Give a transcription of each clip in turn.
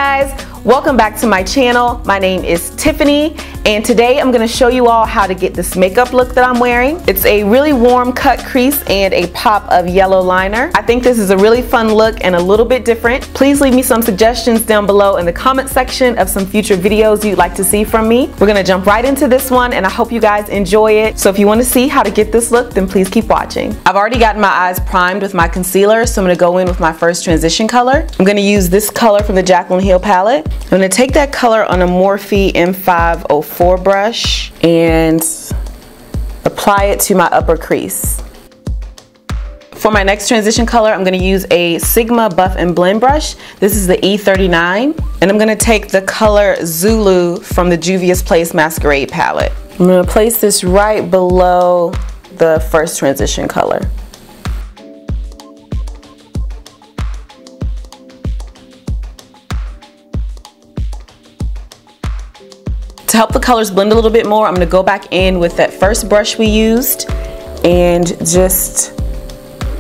guys, welcome back to my channel. My name is Tiffany and today I'm going to show you all how to get this makeup look that I'm wearing. It's a really warm cut crease and a pop of yellow liner. I think this is a really fun look and a little bit different. Please leave me some suggestions down below in the comment section of some future videos you'd like to see from me. We're going to jump right into this one and I hope you guys enjoy it. So if you want to see how to get this look, then please keep watching. I've already gotten my eyes primed with my concealer, so I'm going to go in with my first transition color. I'm going to use this color from the Jaclyn Hill palette. I'm going to take that color on a Morphe M504 brush and apply it to my upper crease. For my next transition color, I'm going to use a Sigma Buff and Blend brush. This is the E39, and I'm going to take the color Zulu from the Juvia's Place Masquerade palette. I'm going to place this right below the first transition color. To help the colors blend a little bit more, I'm going to go back in with that first brush we used and just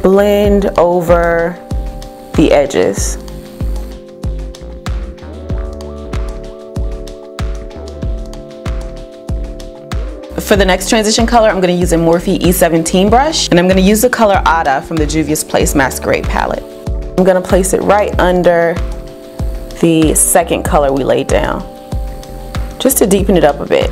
blend over the edges. For the next transition color, I'm going to use a Morphe E17 brush, and I'm going to use the color Ada from the Juvia's Place Masquerade palette. I'm going to place it right under the second color we laid down, just to deepen it up a bit.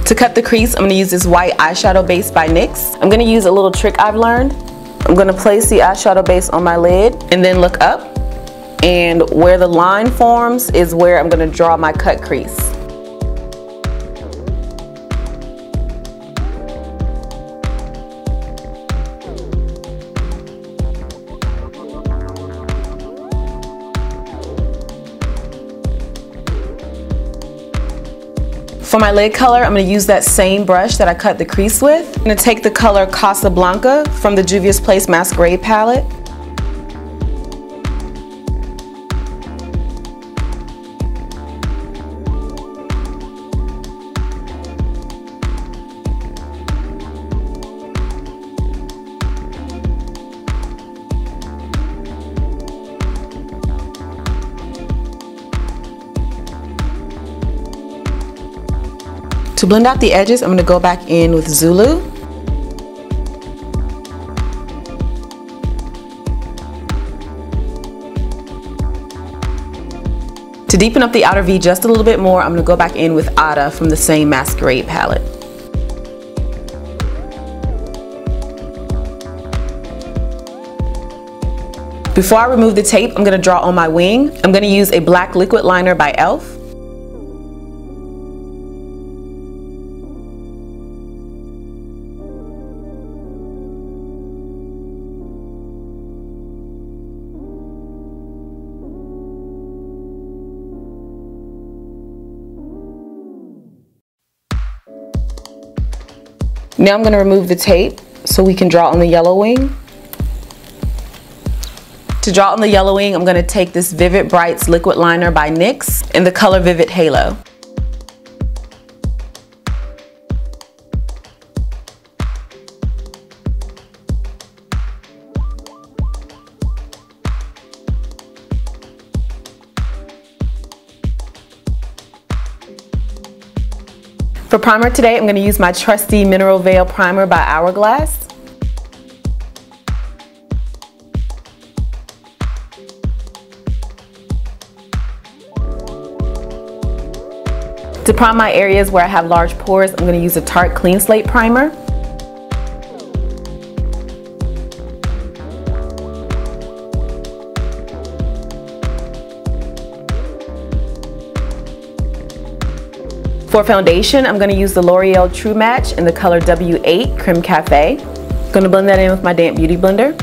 To cut the crease, I'm going to use this white eyeshadow base by NYX. I'm going to use a little trick I've learned. I'm going to place the eyeshadow base on my lid and then look up, and where the line forms is where I'm going to draw my cut crease. For my lid color, I'm going to use that same brush that I cut the crease with. I'm going to take the color Casablanca from the Juvia's Place Masquerade palette. To blend out the edges, I'm going to go back in with Zulu. To deepen up the outer V just a little bit more, I'm going to go back in with Ada from the same Masquerade palette. Before I remove the tape, I'm going to draw on my wing. I'm going to use a black liquid liner by e.l.f. Now I'm going to remove the tape so we can draw on the yellow wing. To draw on the yellow wing, I'm going to take this Vivid Brights liquid liner by NYX in the color Vivid Halo. For primer today, I'm going to use my trusty Mineral Veil Primer by Hourglass. To prime my areas where I have large pores, I'm going to use a Tarte Clean Slate Primer. For foundation, I'm going to use the L'Oreal True Match in the color W8 Creme Cafe. I'm going to blend that in with my damp beauty blender.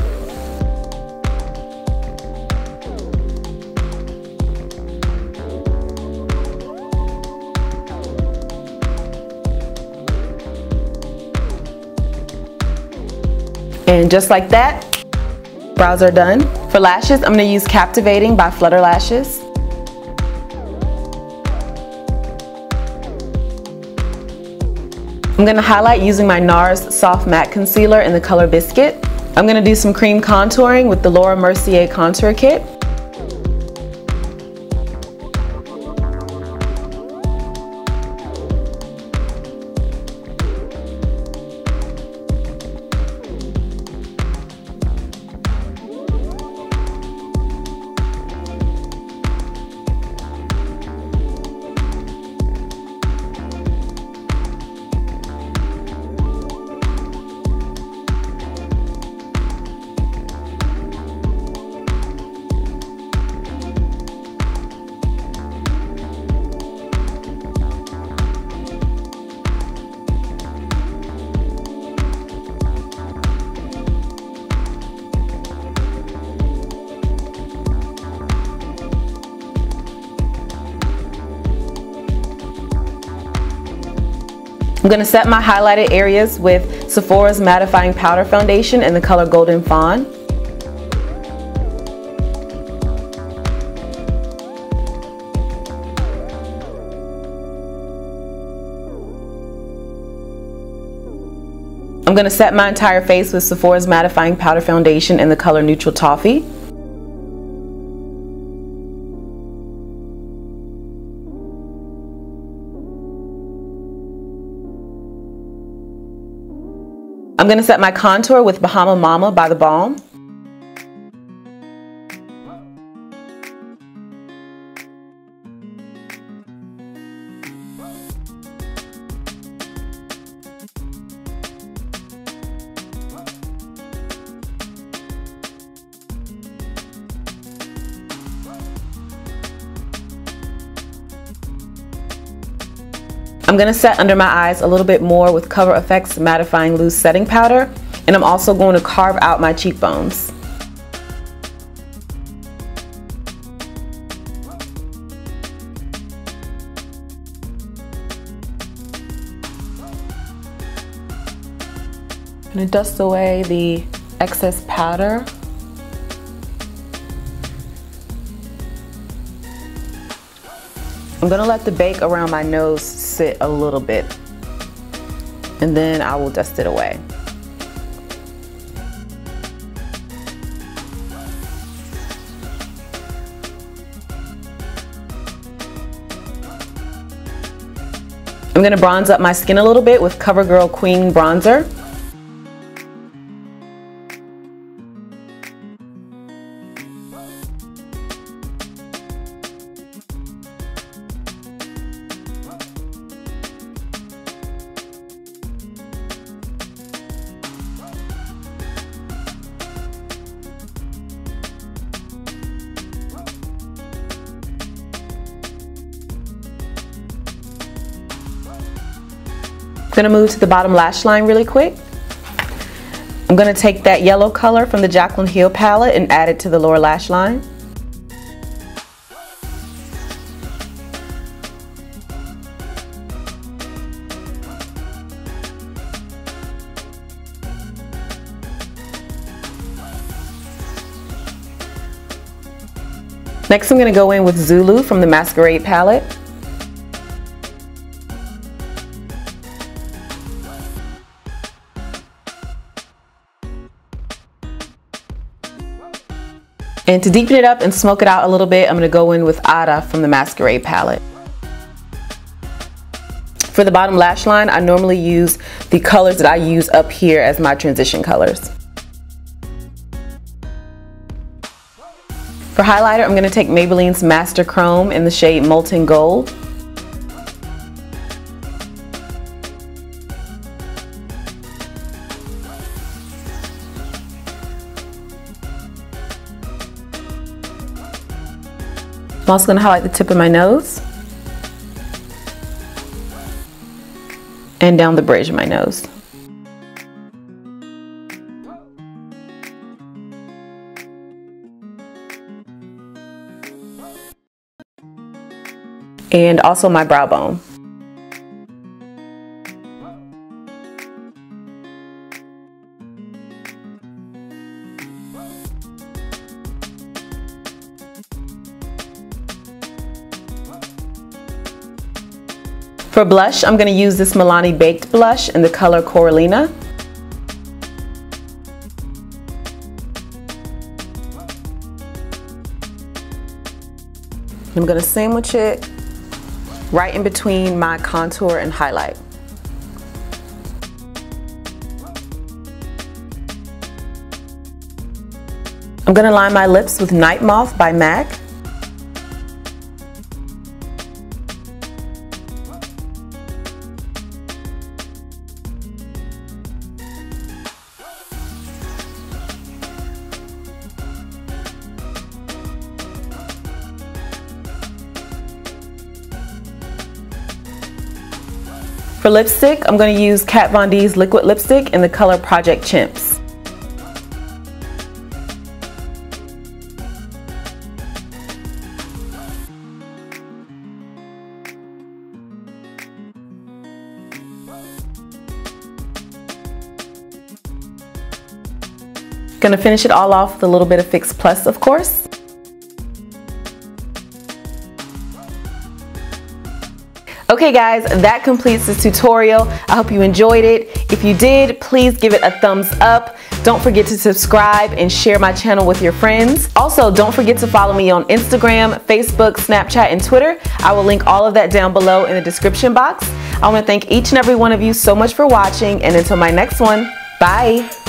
And just like that, brows are done. For lashes, I'm going to use Captivating by Flutter Lashes. I'm I'm going to highlight using my NARS Soft Matte Concealer in the color Biscuit. I'm going to do some cream contouring with the Laura Mercier Contour Kit. I'm going to set my highlighted areas with Sephora's Mattifying Powder Foundation in the color Golden Fawn. I'm going to set my entire face with Sephora's Mattifying Powder Foundation in the color Neutral Toffee. I'm going to set my contour with Bahama Mama by The Balm. I'm going to set under my eyes a little bit more with Cover FX Mattifying Loose Setting Powder, and I'm also going to carve out my cheekbones. I'm going to dust away the excess powder. I'm going to let the bake around my nose sit a little bit, and then I will dust it away. I'm going to bronze up my skin a little bit with CoverGirl Queen Bronzer. I'm going to move to the bottom lash line really quick. I'm going to take that yellow color from the Jaclyn Hill palette and add it to the lower lash line. Next, I'm going to go in with Zulu from the Masquerade palette. And to deepen it up and smoke it out a little bit, I'm going to go in with Ada from the Masquerade palette. For the bottom lash line, I normally use the colors that I use up here as my transition colors. For highlighter, I'm going to take Maybelline's Master Chrome in the shade Molten Gold. I'm also going to highlight the tip of my nose and down the bridge of my nose. And also my brow bone. For For blush, I'm going to use this Milani Baked blush in the color Coralina. I'm going to sandwich it right in between my contour and highlight. I'm going to line my lips with Night Moth by MAC. For lipstick, I'm going to use Kat Von D's liquid lipstick in the color Project Chimps. Gonna finish it all off with a little bit of Fix Plus, of course. Okay guys, that completes this tutorial. I hope you enjoyed it. If you did, please give it a thumbs up. Don't forget to subscribe and share my channel with your friends. Also, don't forget to follow me on Instagram, Facebook, Snapchat, and Twitter. I will link all of that down below in the description box. I want to thank each and every one of you so much for watching, and until my next one, bye.